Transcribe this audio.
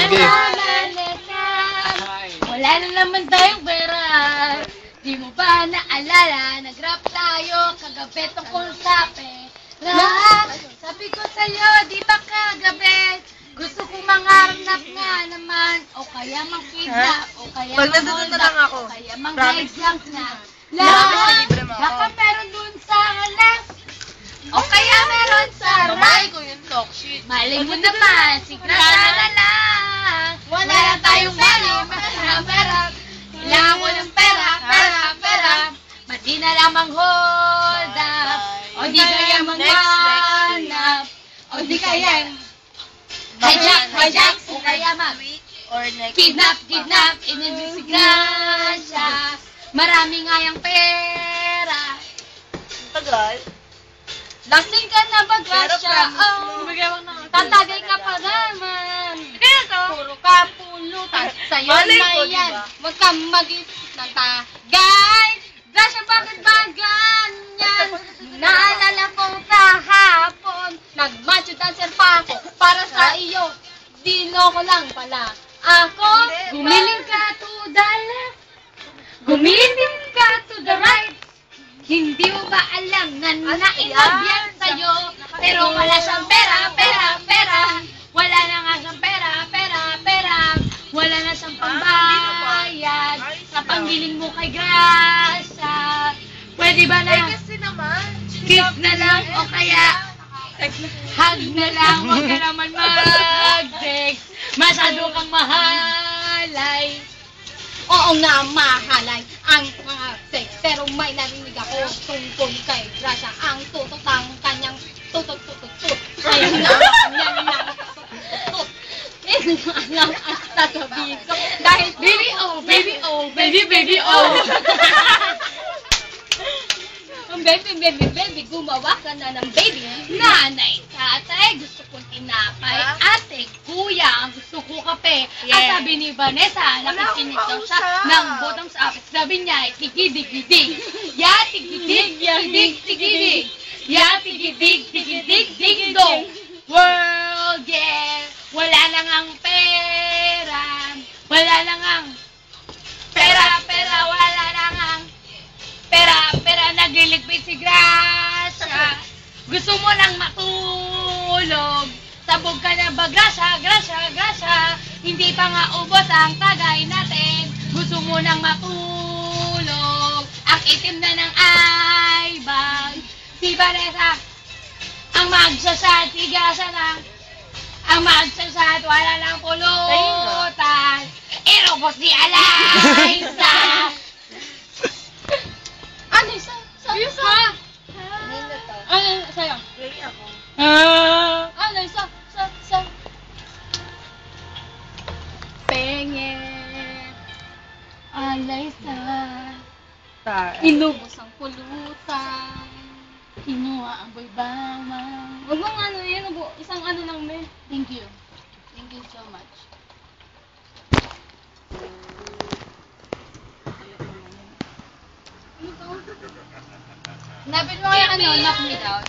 Sige. Wala na naman tayong pera. Di mo ba naalala? Nag-rap tayo kagabi tungkol sa pera. Sabi ko sa'yo, di ba kagabi? Gusto kong mangarap nga naman. O kaya mang-kidnap. O kaya Pag nandun na lang ako. O kaya mang-hijack na. Lahat. Baka meron dun sa left. O kaya meron sa right. ko yung talk shit. Mali mo naman. Sigrasa na lang. Wala tayong mali. Pera. Kailangan ko ng pera. Ba't di na lamang hold up? O di kaya manghanap? O di kaya hijack. O kaya kidnap. Inibisigrasya. Marami nga yung pera. Tagal. Lasing ka na ba, Grasya? Tatagay ka pa naman. Puro ka pulutan. Sa'yo Malay na ko, yan. diba? Huwag kang mag-isip ng tagay. Grasya, bakit ba ganyan? Naalala ko kahapon. Nag-macho dancer pa ako para sa iyo. Dino ko lang pala. Ako, gumiling ka to the left. Gumiling ka to the right. Hindi mo ba alam na nailab yan sa'yo? Pero wala siyang pera. Wala na nga siyang pera. Wala na siyang pambayad sa panggiling mo kay Grasya. Pwede ba na Kasi naman. kiss na lang o kaya hug na lang? Huwag ka naman mag-text. Masyado kang mahalay. Oo nga, mahalay ang mga sex. Pero may narinig ako tungkol kay Grasya. Ang tutok ng kanyang tutok. Ayun na, kanyang tutok. Hindi ko alam ang sasabihin ko. Dahil baby, oh. Ang baby, gumawa ka na ng baby. Nanay, tatay, gusto kong tinapay. Ate, kuya, ang gusto ko kape. Ang sabi ni Vanessa, nakikinig daw siya ng bottoms up. Sabi niya, tigidig-gidig. Ya, tigidig-gidig. Ya, tigidig-dong. World, yeah. Wala na ngang pera. Wala na ngang pera. Wala na ngang pera. Nagliligpit si Grasya. Gusto mo nang matulog. Sabog ka na ba, Grasya? Hindi pa nga ubos ang tagay natin. Gusto mo nang matulog. Ang itim na ng eyebag. Si Vanessa, ang magsasad, si Grasya lang. Ang magsasad, wala lang pulutan. Irobos ni Eliza. Ano isa? Ha? Ano sa'yo? Ready ako. Ano isa? Sa. Pengin. Eliza. Inubos ang pulutan. Kinuha ang boybama. Huwag mong ano yan, isang ano lang me. Thank you so much. Napit mo kaya knock me down.